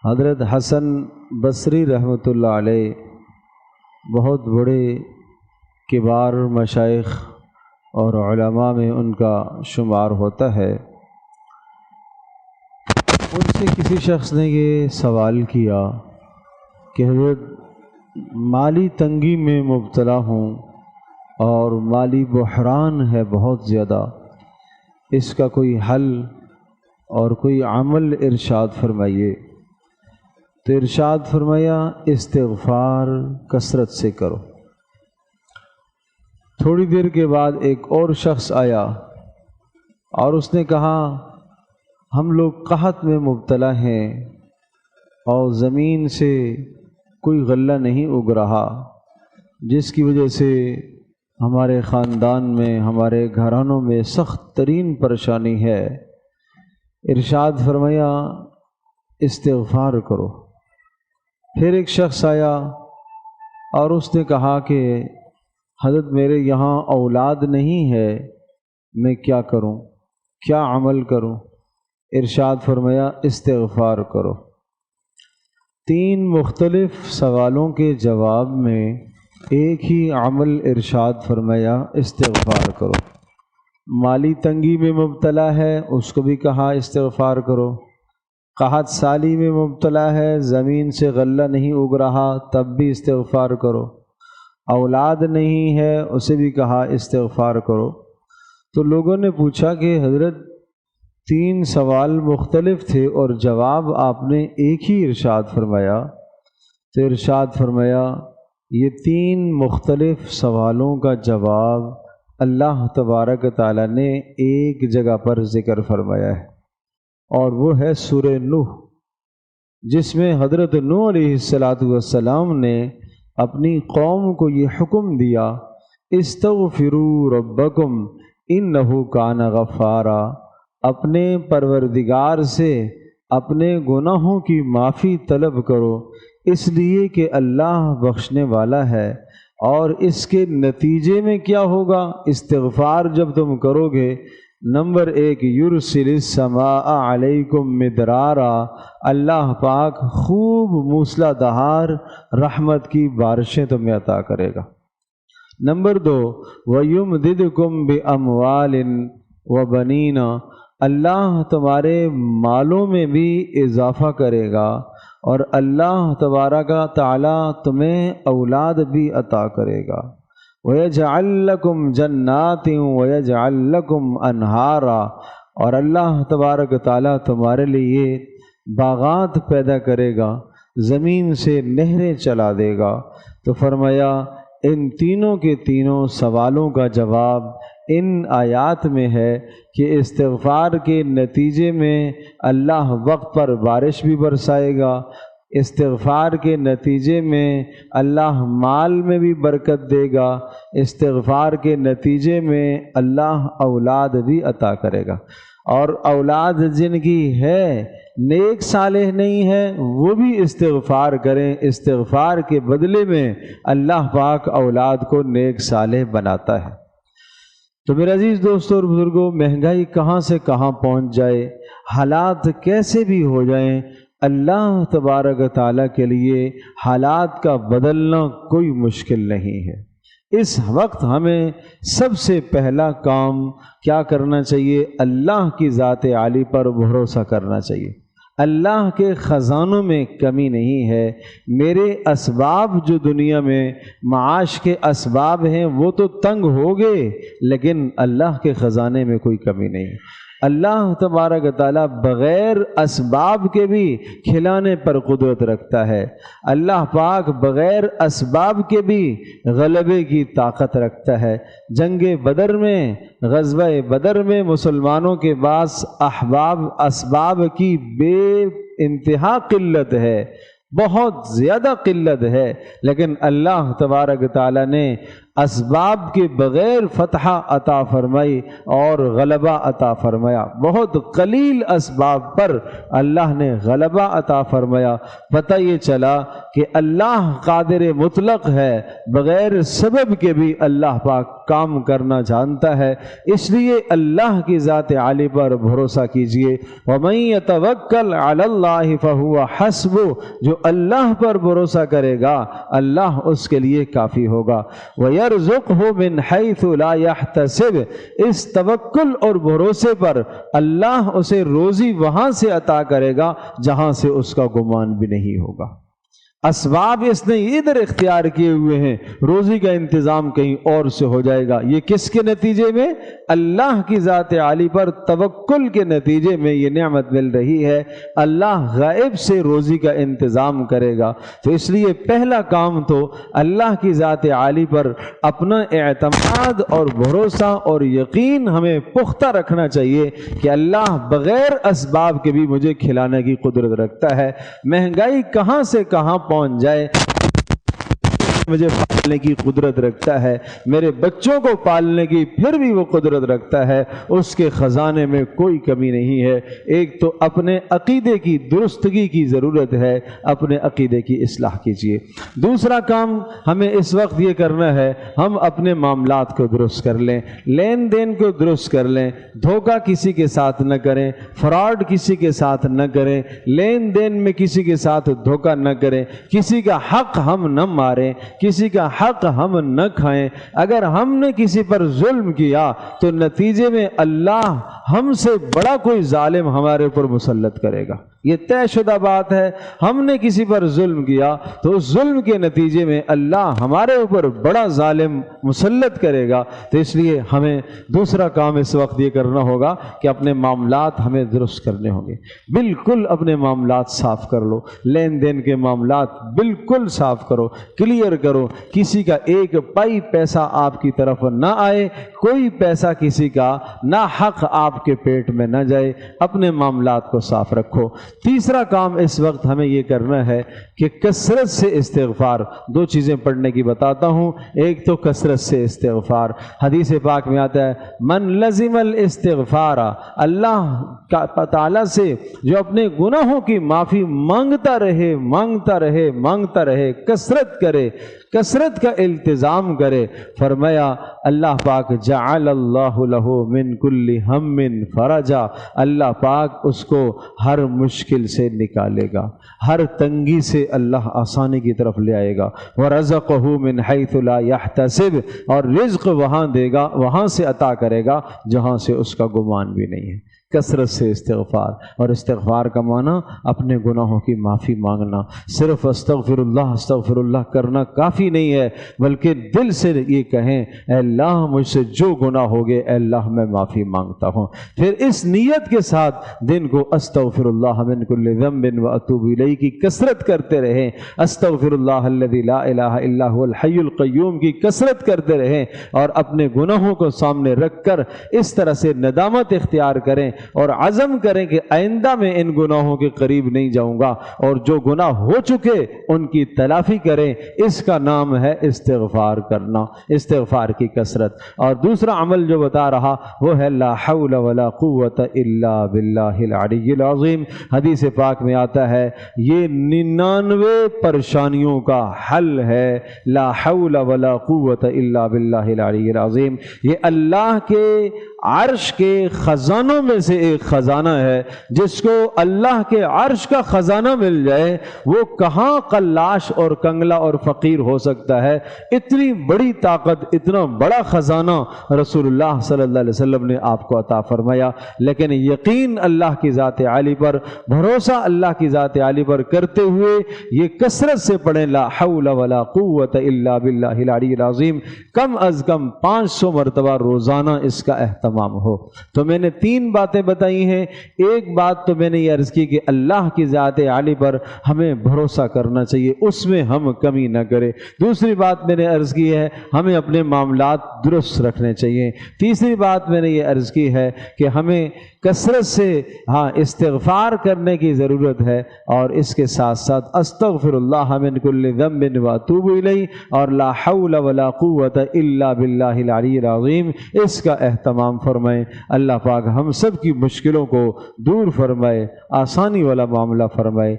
حضرت حسن بصری رحمۃ اللہ علیہ بہت بڑے کبار مشائخ اور علماء میں ان کا شمار ہوتا ہے۔ ان سے کسی شخص نے یہ سوال کیا کہ حضرت مالی تنگی میں مبتلا ہوں اور مالی بحران ہے بہت زیادہ، اس کا کوئی حل اور کوئی عمل ارشاد فرمائیے۔ تو ارشاد فرمایا استغفار کثرت سے کرو۔ تھوڑی دیر کے بعد ایک اور شخص آیا اور اس نے کہا ہم لوگ قحط میں مبتلا ہیں اور زمین سے کوئی غلہ نہیں اگ رہا، جس کی وجہ سے ہمارے خاندان میں ہمارے گھرانوں میں سخت ترین پریشانی ہے۔ ارشاد فرمایا استغفار کرو۔ پھر ایک شخص آیا اور اس نے کہا کہ حضرت میرے یہاں اولاد نہیں ہے، میں کیا کروں، کیا عمل کروں؟ ارشاد فرمایا استغفار کرو۔ 3 مختلف سوالوں کے جواب میں ایک ہی عمل ارشاد فرمایا استغفار کرو۔ مالی تنگی میں مبتلا ہے، اس کو بھی کہا استغفار کرو۔ قحط سالی میں مبتلا ہے، زمین سے غلہ نہیں اگ رہا، تب بھی استغفار کرو۔ اولاد نہیں ہے، اسے بھی کہا استغفار کرو۔ تو لوگوں نے پوچھا کہ حضرت 3 سوال مختلف تھے اور جواب آپ نے ایک ہی ارشاد فرمایا۔ تو ارشاد فرمایا یہ 3 مختلف سوالوں کا جواب اللہ تبارک تعالیٰ نے ایک جگہ پر ذکر فرمایا ہے، اور وہ ہے سورہ نوح، جس میں حضرت نوح علیہ السلام نے اپنی قوم کو یہ حکم دیا استغفروا ربکم انہ کان غفارا، اپنے پروردگار سے اپنے گناہوں کی معافی طلب کرو، اس لیے کہ اللہ بخشنے والا ہے۔ اور اس کے نتیجے میں کیا ہوگا؟ استغفار جب تم کرو گے، نمبر 1 یرسل السماء علیکم مدرارا، اللہ پاک خوب موسلا دھار رحمت کی بارشیں تمہیں عطا کرے گا۔ نمبر 2 وَيُمْدِدْكُمْ بِأَمْوَالٍ وَبَنِينَ، اللہ تمہارے مالوں میں بھی اضافہ کرے گا، اور اللہ تبارک تعالیٰ تمہیں اولاد بھی عطا کرے گا۔ وَيَجْعَلْ لَكُمْ جَنَّاتٍ وَيَجْعَلْ لَكُمْ أَنْهَارًا، اور اللہ تبارک تعالیٰ تمہارے لیے باغات پیدا کرے گا، زمین سے نہریں چلا دے گا۔ تو فرمایا ان تینوں کے تینوں سوالوں کا جواب ان آیات میں ہے کہ استغفار کے نتیجے میں اللہ وقت پر بارش بھی برسائے گا، استغفار کے نتیجے میں اللہ مال میں بھی برکت دے گا، استغفار کے نتیجے میں اللہ اولاد بھی عطا کرے گا۔ اور اولاد جن کی ہے نیک صالح نہیں ہے، وہ بھی استغفار کریں، استغفار کے بدلے میں اللہ پاک اولاد کو نیک صالح بناتا ہے۔ تو میرے عزیز دوستوں اور بزرگوں، مہنگائی کہاں سے کہاں پہنچ جائے، حالات کیسے بھی ہو جائیں، اللہ تبارک تعالیٰ کے لیے حالات کا بدلنا کوئی مشکل نہیں ہے۔ اس وقت ہمیں سب سے پہلا کام کیا کرنا چاہیے؟ اللہ کی ذات عالی پر بھروسہ کرنا چاہیے۔ اللہ کے خزانوں میں کمی نہیں ہے۔ میرے اسباب جو دنیا میں معاش کے اسباب ہیں وہ تو تنگ ہو گئے، لیکن اللہ کے خزانے میں کوئی کمی نہیں ہے۔ اللہ تبارک تعالیٰ بغیر اسباب کے بھی کھلانے پر قدرت رکھتا ہے۔ اللہ پاک بغیر اسباب کے بھی غلبے کی طاقت رکھتا ہے۔ جنگ بدر میں، غزوہ بدر میں مسلمانوں کے پاس اسباب کی بے انتہا قلت ہے، بہت زیادہ قلت ہے، لیکن اللہ تبارک تعالیٰ نے اسباب کے بغیر فتح عطا فرمائی اور غلبہ عطا فرمایا۔ بہت قلیل اسباب پر اللہ نے غلبہ عطا فرمایا۔ پتہ یہ چلا کہ اللہ قادر مطلق ہے، بغیر سبب کے بھی اللہ پاک کام کرنا جانتا ہے۔ اس لیے اللہ کی ذات عالی پر بھروسہ کیجئے۔ وَمَن يَتَوَكَّلْ عَلَى اللَّهِ فَهُوَ حَسْبُهُ، جو اللہ پر بھروسہ کرے گا اللہ اس کے لیے کافی ہوگا۔ وَيَرْزُقْهُ مِنْ حَيْثُ لَا يَحْتَسِبُ، اس توکل اور بھروسے پر اللہ اسے روزی وہاں سے عطا کرے گا جہاں سے اس کا گمان بھی نہیں ہوگا۔ اسباب اس نے ادھر اختیار کیے ہوئے ہیں، روزی کا انتظام کہیں اور سے ہو جائے گا۔ یہ کس کے نتیجے میں؟ اللہ کی ذات عالی پر توکل کے نتیجے میں یہ نعمت مل رہی ہے۔ اللہ غائب سے روزی کا انتظام کرے گا، تو اس لیے پہلا کام تو اللہ کی ذات عالی پر اپنا اعتماد اور بھروسہ اور یقین ہمیں پختہ رکھنا چاہیے کہ اللہ بغیر اسباب کے بھی مجھے کھلانے کی قدرت رکھتا ہے۔ مہنگائی کہاں سے کہاں پہنچ جائے مجھے پالنے کی قدرت رکھتا ہے، میرے بچوں کو پالنے کی پھر بھی وہ قدرت رکھتا ہے، اس کے خزانے میں کوئی کمی نہیں ہے۔ ایک تو اپنے عقیدے کی درستگی کی ضرورت ہے، اپنے عقیدے کی اصلاح کیجیے۔ دوسرا کام ہمیں اس وقت یہ کرنا ہے، ہم اپنے معاملات کو درست کر لیں، لین دین کو درست کر لیں، دھوکہ کسی کے ساتھ نہ کریں، فراڈ کسی کے ساتھ نہ کریں، لین دین میں کسی کے ساتھ دھوکہ نہ کریں، کسی کا حق ہم نہ ماریں، کسی کا حق ہم نہ کھائیں۔ اگر ہم نے کسی پر ظلم کیا تو نتیجے میں اللہ ہم سے بڑا کوئی ظالم ہمارے اوپر مسلط کرے گا، یہ طے شدہ بات ہے۔ ہم نے کسی پر ظلم کیا تو اس ظلم کے نتیجے میں اللہ ہمارے اوپر بڑا ظالم مسلط کرے گا۔ تو اس لیے ہمیں دوسرا کام اس وقت یہ کرنا ہوگا کہ اپنے معاملات ہمیں درست کرنے ہوں گے۔ بالکل اپنے معاملات صاف کر لو، لین دین کے معاملات بالکل صاف کرو، کلیئر کرو، کسی کا ایک پائی پیسہ آپ کی طرف نہ آئے، کوئی پیسہ کسی کا نہ حق آپ کے پیٹ میں نہ جائے، اپنے معاملات کو صاف رکھو۔ تیسرا کام اس وقت ہمیں یہ کرنا ہے کہ کثرت سے استغفار، دو چیزیں پڑھنے کی بتاتا ہوں۔ ایک تو کثرت سے استغفار، حدیث پاک میں آتا ہے من لزم الاستغفار، اللہ تعالیٰ سے جو اپنے گناہوں کی معافی مانگتا رہے مانگتا رہے مانگتا رہے، کثرت کرے، کثرت کا التزام کرے، فرمایا اللہ پاک جعل اللہ لہ من کل ہم فرجا، اللہ پاک اس کو ہر مشکل سے نکالے گا، ہر تنگی سے اللہ آسانی کی طرف لے آئے گا۔ وَرَزَقَهُ مِنْ حَيْثُ لَا يَحْتَسِبُ، اور رزق وہاں دے گا، وہاں سے عطا کرے گا جہاں سے اس کا گمان بھی نہیں ہے۔ کثرت سے استغفار، اور استغفار کا معنی اپنے گناہوں کی معافی مانگنا۔ صرف استغفر اللہ کرنا کافی نہیں ہے، بلکہ دل سے یہ کہیں اے اللہ مجھ سے جو گناہ ہو گئے اے اللہ میں معافی مانگتا ہوں۔ پھر اس نیت کے ساتھ دن کو استغفر اللہ من کل ذنب واتوب الیہ کی کثرت کرتے رہیں، استغفر اللہ الذی لا الہ الا هو الحی القیوم کی کثرت کرتے رہیں، اور اپنے گناہوں کو سامنے رکھ کر اس طرح سے ندامت اختیار کریں اور عزم کریں کہ آئندہ میں ان گناہوں کے قریب نہیں جاؤں گا، اور جو گناہ ہو چکے ان کی تلافی کریں۔ اس کا نام ہے استغفار کرنا، استغفار کی کثرت۔ اور دوسرا عمل جو بتا رہا وہ ہے لا حول ولا قوت الا باللہ العلی العظیم۔ حدیث پاک میں آتا ہے یہ 99 پریشانیوں کا حل ہے، لا حول ولا قوت الا باللہ العلی العظیم۔ یہ اللہ کے عرش کے خزانوں میں سے ایک خزانہ ہے، جس کو اللہ کے عرش کا خزانہ مل جائے وہ کہاں قلاش اور کنگلا اور فقیر ہو سکتا ہے۔ اتنی بڑی طاقت، اتنا بڑا خزانہ رسول اللہ صلی اللہ علیہ وسلم نے آپ کو عطا فرمایا۔ لیکن یقین اللہ کی ذات عالی پر، بھروسہ اللہ کی ذات عالی پر کرتے ہوئے یہ کثرت سے پڑھیں لا حول ولا قوت الا باللہ العلی العظیم، کم از کم 500 مرتبہ روزانہ اس کا اہتمام تمام ہو۔ تو میں نے 3 باتیں بتائی ہیں۔ ایک بات تو میں نے یہ عرض کی کہ اللہ کی ذات عالی پر ہمیں بھروسہ کرنا چاہیے، اس میں ہم کمی نہ کریں۔ دوسری بات میں نے عرض کی ہے ہمیں اپنے معاملات درست رکھنے چاہیے۔ تیسری بات میں نے یہ عرض کی ہے کہ ہمیں کثرت سے استغفار کرنے کی ضرورت ہے، اور اس کے ساتھ ساتھ استغفر اللہ من کل ذنب واتوب الیہ، اور لا حول ولا قوت الا باللہ العلی العظیم، اس کا اہتمام فرمائیں۔ اللہ پاک ہم سب کی مشکلوں کو دور فرمائے، آسانی والا معاملہ فرمائے۔